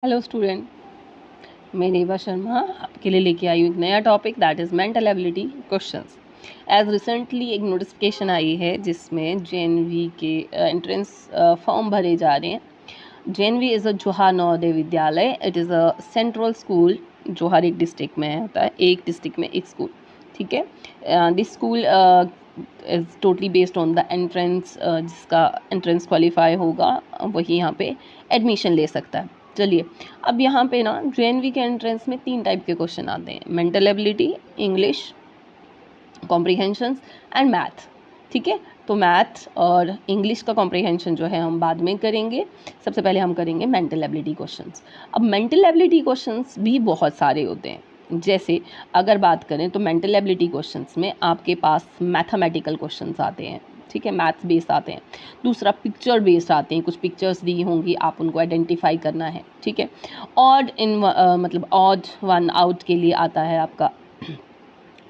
Hello student, मैं रेवा शर्मा आपके लिए लेके आई हूँ एक नया topic that is mental ability questions. As recently एक नोटिफिकेशन आई है जिसमें जेएनवी के एंट्रेंस फॉर्म भरे जा रहे हैं। जेएनवी इज़ अ जोहार Navodaya Vidyalaya. It is a central school जो हर एक डिस्ट्रिक्ट में होता है, एक डिस्ट्रिक्ट में एक स्कूल, ठीक है। This school is totally based on the entrance. जिसका एंट्रेंस क्वालिफाई होगा वही यहाँ पे एडमिशन ले सकता है। चलिए, अब यहाँ पे ना जेएनवी के एंट्रेंस में 3 टाइप के क्वेश्चन आते हैं: mental ability, English comprehensions and math. ठीक है, तो मैथ और इंग्लिश का कॉम्प्रिहेंशन जो है हम बाद में करेंगे। सबसे पहले हम करेंगे मेंटल एबिलिटी क्वेश्चंस। अब मेंटल एबिलिटी क्वेश्चंस भी बहुत सारे होते हैं। जैसे अगर बात करें तो मेंटल एबिलिटी क्वेश्चंस में आपके पास मैथमेटिकल क्वेश्चंस आते हैं, ठीक है, मैथ्स बेस्ड आते हैं। दूसरा पिक्चर बेस्ड आते हैं, कुछ पिक्चर्स दी होंगी, आप उनको आइडेंटिफाई करना है, ठीक है। ऑड इन मतलब ऑड वन आउट के लिए आता है आपका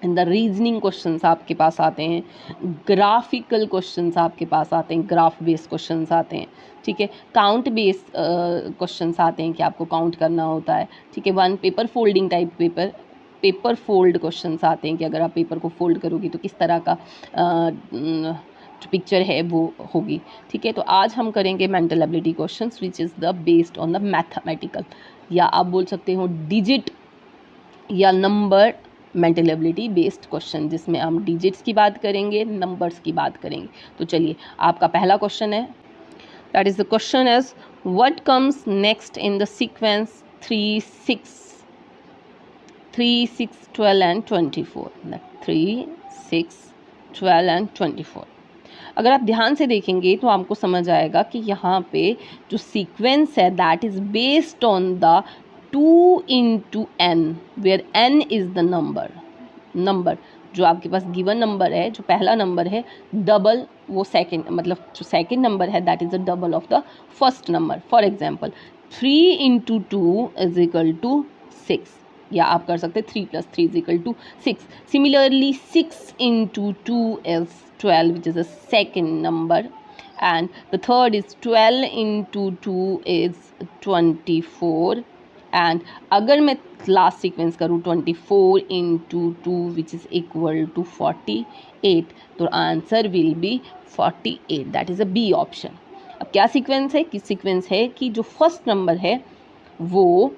इन द रीजनिंग क्वेश्चंस आपके पास आते हैं, ग्राफिकल क्वेश्चंस आपके पास आते हैं, ग्राफ बेस्ड क्वेश्चंस आते हैं, ठीक है। काउंट बेस्ड क्वेश्चंस आते हैं कि आपको काउंट करना होता है, ठीक है। One paper folding type paper fold questions आते हैं कि अगर आप पेपर को फोल्ड करोगी तो किस तरह का जो पिक्चर है वो होगी, ठीक है। तो आज हम करेंगे mental ability questions which is the based on the mathematical, या आप बोल सकते हो डिजिट या number mental ability based question, जिसमें हम डिजिट्स की बात करेंगे, नंबर्स की बात करेंगे। तो चलिए, आपका पहला क्वेश्चन है, that is the question is what comes next in the sequence 3 6 12 and 24। 3 6 12 and 24। अगर आप ध्यान से देखेंगे तो आपको समझ आएगा कि यहाँ पे जो सीक्वेंस है that is based on the 2 into n, where n is the number जो आपके पास गिवन नंबर है, जो पहला नंबर है, डबल वो सेकंड, मतलब जो सेकंड नंबर है that is the double of the first number. For example 3 into 2 is equal to 6, या आप कर सकते हैं 3 + 3 is equal to 6। Similarly 6 into 2 is 12 which is a second number, and the third is 12 into 2 is 24, and अगर मैं last sequence करूँ 24 into 2 which is equal to 48, तो answer will be 48, that is a B option. अब क्या sequence है, किस sequence है कि जो फर्स्ट नंबर है वो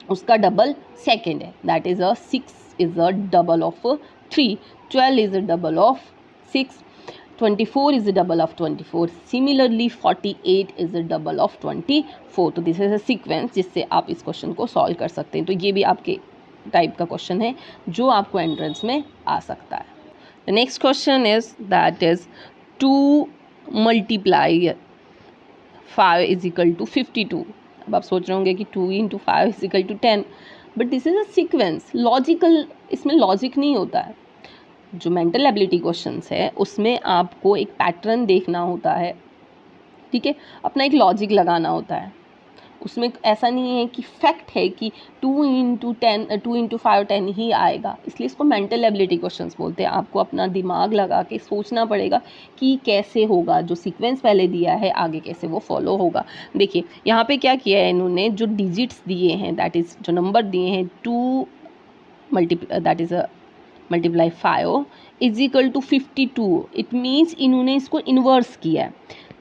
उसका डबल सेकेंड है, that is a 6 is a double of 3, 12 is a double of 6, 24 is the double of 24, similarly 48 is the double of 24। तो दिस इज अ सीक्वेंस जिससे आप इस क्वेश्चन को सॉल्व कर सकते हैं। तो ये भी आपके टाइप का क्वेश्चन है जो आपको एंट्रेंस में आ सकता है। The next question is that is 2 × 5 is equal to 52। अब आप सोच रहे होंगे कि 2 × 5 is equal to 10, but this is a sequence, logical, इसमें लॉजिक नहीं होता है। जो मेंटल एबिलिटी क्वेश्चंस है उसमें आपको एक पैटर्न देखना होता है, ठीक है, अपना एक लॉजिक लगाना होता है। उसमें ऐसा नहीं है कि फैक्ट है कि 2 × 5 10 ही आएगा, इसलिए इसको मेंटल एबिलिटी क्वेश्चंस बोलते हैं। आपको अपना दिमाग लगा के सोचना पड़ेगा कि कैसे होगा, जो सीक्वेंस पहले दिया है आगे कैसे वो फॉलो होगा। देखिए यहाँ पे क्या किया है इन्होंने, जो डिजिट्स दिए हैं दैट इज़ जो नंबर दिए हैं 2 that is a multiply 5 is equal to 52। It means इन्होंने इसको इन्वर्स किया है,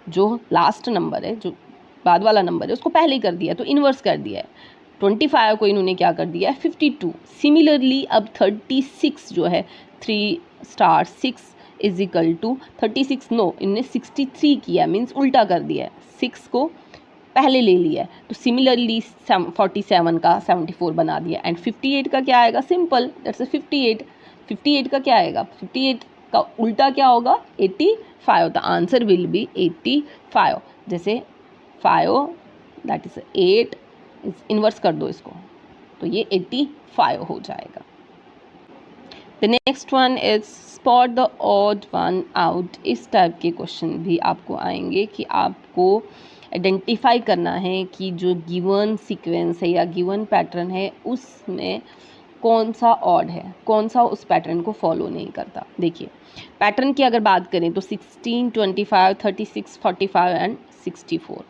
जो लास्ट नंबर है, जो बाद वाला नंबर है उसको पहले कर दिया, तो इन्वर्स कर दिया है। 25 को इन्होंने क्या कर दिया है 52। सिमिलरली अब 36 जो है 3 6 इज इक्वल टू 36, नो इन्होंने 63 किया, मीन्स उल्टा कर दिया है, 6 को पहले ले लिया है। तो सिमिलरली 47 का 74 बना दिया, एंड 58 का क्या आएगा, सिंपल, दैट्स 58। 58 का क्या आएगा, 58 का उल्टा क्या होगा 85, द आंसर विल बी 85। जैसे 5 दैट इज 8 इन्वर्स कर दो इसको, तो ये 85 हो जाएगा। The next one is spot the odd one out. इस टाइप के क्वेश्चन भी आपको आएंगे कि आपको आइडेंटिफाई करना है कि जो गिवन सीक्वेंस है या गिवन पैटर्न है उसमें कौन सा ऑड है, कौन सा उस पैटर्न को फॉलो नहीं करता। देखिए पैटर्न की अगर बात करें तो 16 25 36 45 एंड 64।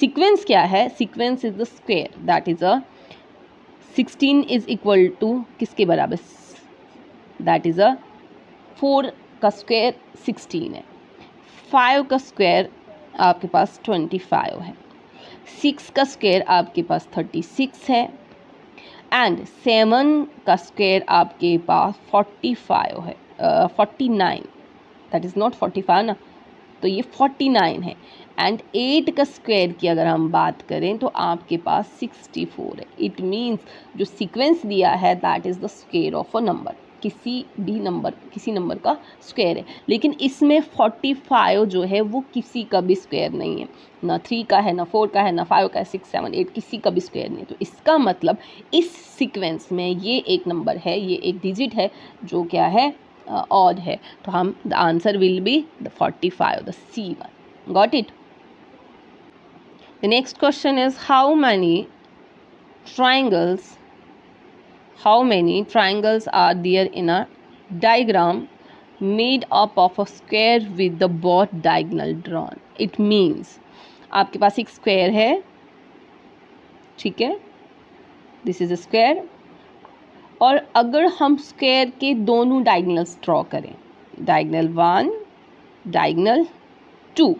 सीक्वेंस क्या है? Sequence is the square, that is a 16 is equal to किसके बराबर? दैट इज अ 4 का स्क्वायर 16 है, 5 का स्क्वायर आपके पास 25 है, 6 का स्क्वायर आपके पास 36 है एंड 7 का स्क्वायर आपके पास 45 है, 49, दैट इज़ नॉट 45 ना, तो ये 49 है एंड 8 का स्क्वायर की अगर हम बात करें तो आपके पास 64 है। इट मीन्स जो सीक्वेंस दिया है that is the square of a number, किसी नंबर का स्क्वायर है, लेकिन इसमें 45 जो है वो किसी का भी स्क्वायर नहीं है, ना 3 का है, ना 4 का है, ना 5 का है, 6 7 8 किसी का भी स्क्वायर नहीं। तो इसका मतलब इस सीक्वेंस में ये एक नंबर है, ये एक डिजिट है जो क्या है? ऑड है। तो हम the answer will be the 45, the C1. Got it? The next question is how many triangles are there in a diagram made up of a square with the both diagonal drawn? It means आपके पास एक square है, ठीक है, this is a square, और अगर हम square के दोनों डायगनल्स ड्रॉ करें, डायगनल 1, डायगनल 2,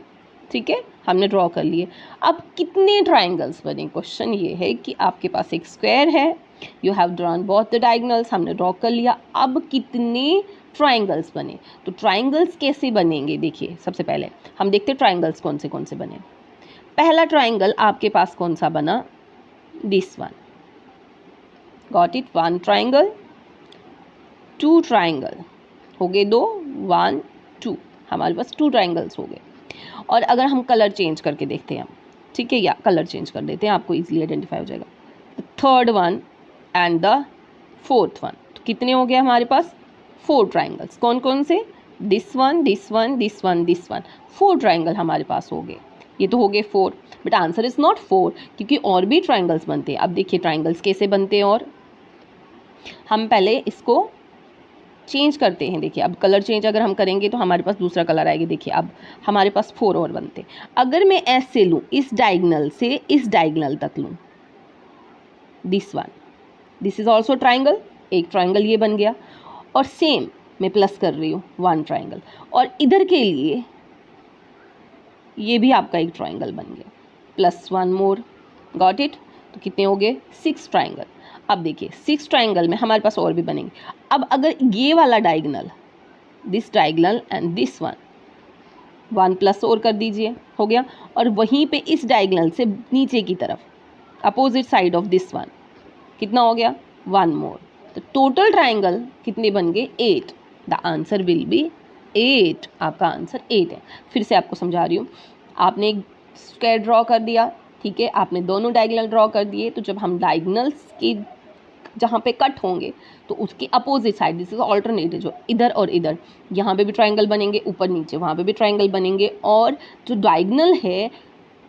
ठीक है, हमने ड्रॉ कर लिए। अब कितने ट्राइंगल्स बने? क्वेश्चन ये है कि आपके पास एक स्क्वायर है, you have drawn both the diagonals, हमने ड्रॉ कर लिया, अब कितने ट्राइंगल्स बने? तो ट्राइंगल्स कैसे बनेंगे? देखिए, सबसे पहले हम देखते हैं ट्राइंगल्स कौन से बने। पहला ट्राइंगल आपके पास कौन सा बना? This one, got it, 1 triangle, 2 triangle, हो गए 2, 1 2, हमारे पास 2 ट्राइंगल्स हो गए। और अगर हम कलर चेंज करके देखते हैं, ठीक है, या कलर चेंज कर देते हैं, आपको इजीली आइडेंटिफाई हो जाएगा। Third one and the fourth one, तो कितने हो गए हमारे पास? 4 ट्राइंगल्स। कौन कौन से? This one, this one, this one, this one, 4 triangle हमारे पास हो गए। ये तो हो गए 4, बट आंसर इज नॉट 4 क्योंकि और भी ट्राइंगल्स बनते हैं। अब देखिए ट्राइंगल्स कैसे बनते हैं, और हम पहले इसको चेंज करते हैं। देखिए, अब कलर चेंज अगर हम करेंगे तो हमारे पास दूसरा कलर आएगा। देखिए, अब हमारे पास 4 और बनते। अगर मैं ऐसे लूँ, इस डायगनल से इस डायगनल तक लूँ, this one, this is also triangle, एक ट्राइंगल ये बन गया, और सेम मैं प्लस कर रही हूँ 1 ट्राइंगल, और इधर के लिए ये भी आपका एक ट्राइंगल बन गया, +1 मोर, गॉट इट। तो कितने हो गए? 6 ट्राइंगल। अब देखिए 6 ट्राइंगल में हमारे पास और भी बनेंगे। अब अगर ये वाला diagonal, this diagonal and this one, 1 plus और कर दीजिए, हो गया। और वहीं पे इस डायगनल से नीचे की तरफ, opposite side of this one, कितना हो गया? 1 मोर। तो टोटल ट्राइंगल कितने बन गए? 8। The answer will B 8। आपका आंसर 8 है। फिर से आपको समझा रही हूँ, आपने एक स्क्वायर ड्रॉ कर दिया, ठीक है, आपने दोनों डायगनल ड्रॉ कर दिए, तो जब हम डायगनल्स की जहाँ पे कट होंगे तो उसके opposite side, this is alternate, जो इधर और इधर, यहाँ पे भी ट्राइंगल बनेंगे, ऊपर नीचे वहाँ पे भी ट्राइंगल बनेंगे, और जो डायगनल है,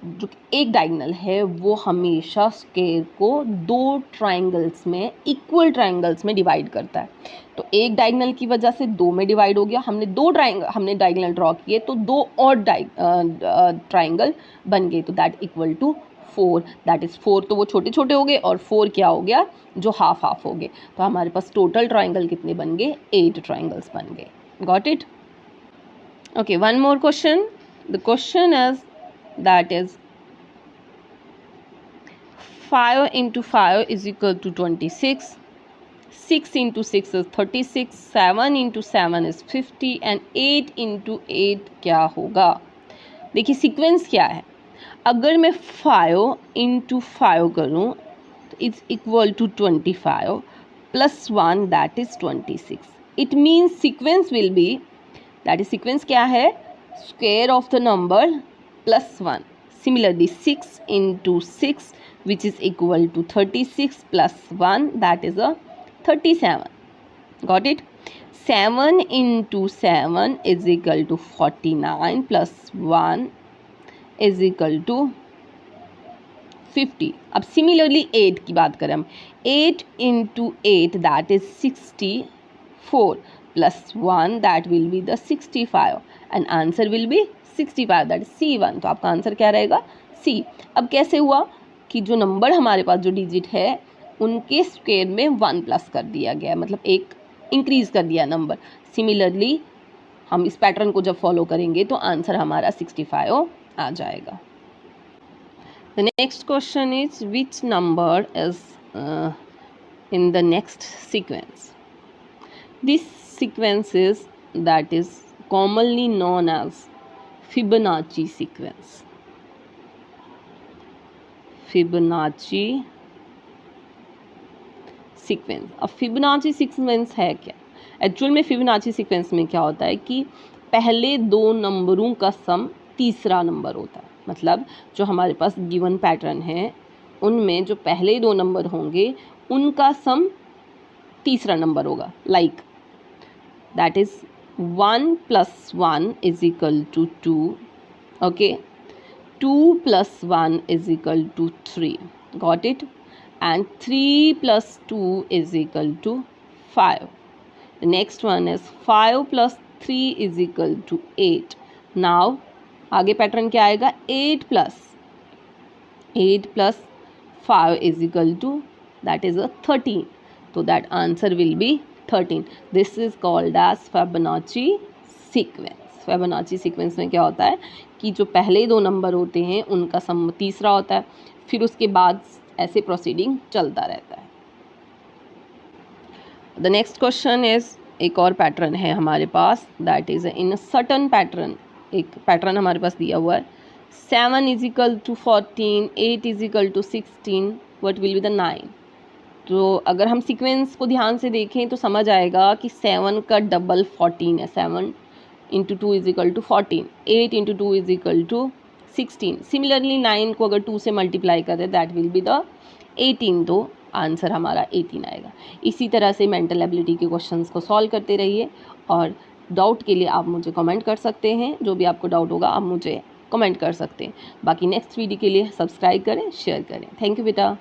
जो एक डायगनल है, वो हमेशा स्क्वायर को 2 ट्राइंगल्स में, इक्वल ट्राइंगल्स में डिवाइड करता है। तो एक डायगनल की वजह से 2 में डिवाइड हो गया, हमने डायगनल ड्रॉ किए तो 2 और ट्राइंगल बन गए, तो that equal to 4, that is 4। तो वो छोटे छोटे हो गए, और 4 क्या हो गया? जो हाफ हाफ हो गए। तो हमारे पास टोटल ट्राइंगल कितने बन गए? 8 ट्राइंगल्स बन गए। Got it? Okay, one more question. The question is that is 5 into 5 is equal to 26, 6 into 6 is 36, 7 into 7 is 50 and 8 into 8 क्या होगा? देखिए सीक्वेंस क्या है, अगर मैं 5 into 5 करूँ तो it's equal to 25 plus 1 that is 26. It means sequence will be, that is sequence क्या है? Square of the number plus 1. Similarly 6 into 6 which is equal to 36 plus 1 that is a 37. Got it? 7 into 7 is equal to 49 plus 1 is equal to 50. अब similarly 8 की बात करें हम, 8 into 8 that is 64 plus 1, that will be the 65 and answer will be 65, that is C1. तो आपका answer क्या रहेगा? C. अब कैसे हुआ कि जो नंबर हमारे पास जो डिजिट है उनके स्क्वायर में 1 प्लस कर दिया गया, मतलब एक इंक्रीज कर दिया नंबर. सिमिलरली हम इस पैटर्न को जब फॉलो करेंगे तो आंसर हमारा 65 आ जाएगा. The next question is which number is in the next sequence? This sequence is that is commonly known as Fibonacci sequence. Fibonacci sequence. अब Fibonacci sequence है क्या? एक्चुअल में Fibonacci sequence में क्या होता है कि पहले दो नंबरों का सम तीसरा नंबर होता है. मतलब जो हमारे पास गिवन पैटर्न है उनमें जो पहले दो नंबर होंगे उनका सम तीसरा नंबर होगा. Like that is 1 plus 1 is equal to 2. Okay, 2 plus 1 is equal to 3. Got it? And 3 plus 2 is equal to 5. The next one is 5 plus 3 is equal to 8. Now आगे पैटर्न क्या आएगा? 8 plus 5 is equal to, that is a 13. So that answer will be 13. This is called as Fibonacci sequence. Fibonacci sequence में क्या होता है कि जो पहले दो नंबर होते हैं उनका सम तीसरा होता है, फिर उसके बाद ऐसे प्रोसीडिंग चलता रहता है. द नेक्स्ट क्वेश्चन इज, एक और पैटर्न है हमारे पास, that is in certain pattern. एक पैटर्न हमारे पास दिया हुआ है 7 is equal to 14, 8 is equal to 16, what will be the 9. तो अगर हम सीक्वेंस को ध्यान से देखें तो समझ आएगा कि 7 का डबल 14 है. 7 into 2 is equal to 14, 8 into 2 is equal to 16. Similarly 9 को अगर 2 से मल्टीप्लाई करें दैट विल बी द 18. तो आंसर हमारा 18 आएगा. इसी तरह से मेंटल एबिलिटी के क्वेश्चंस को सॉल्व करते रहिए और डाउट के लिए आप मुझे कमेंट कर सकते हैं. जो भी आपको डाउट होगा आप मुझे कमेंट कर सकते हैं. बाकी नेक्स्ट वीडियो के लिए सब्सक्राइब करें, शेयर करें. थैंक यू बेटा.